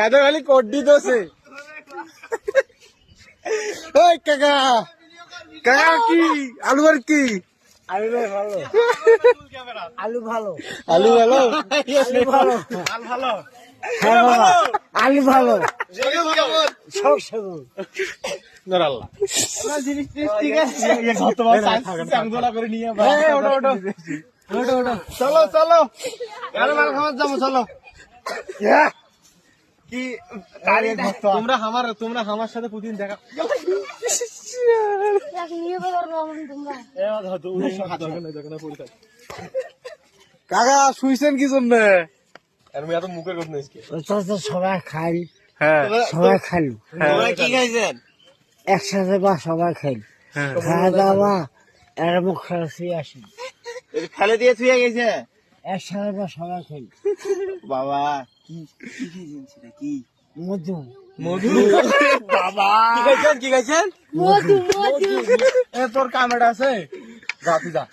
এত খালি কড্ডি দোষে। ওই কাকা কাকা কি আলু আর কি আলু ভালো, আলু ভালো, আলু ভালো আলু ভালো, আলু ভালো হ্যাঁ বাবা, আলু ভালো, সব সেগুন নরাল্লাহ জিনিস ঠিক আছে। করে নিয়ে চলো চলো মাল খাবার যাবো চলো। কি তোমরা আমার সাথে প্রতিদিন দেখা কাকা শুইছেন কি জন্য? এত মুখের কথা নেই। সবাই খাই, হ্যাঁ সবাই খাইল, কি খাইছেন? একসাথে বা সবাই খাইল, খাওয়া দাওয়া এর মুখ খেয়ে আসি, ফেলে দিয়ে থুয়ে গেছে একসাথে বা সবাই খাইল। বাবা। কি কি মধু, মধু বাবা কি খাইছেন মধু মধু তোর কামেটা আছে যা তুই যা।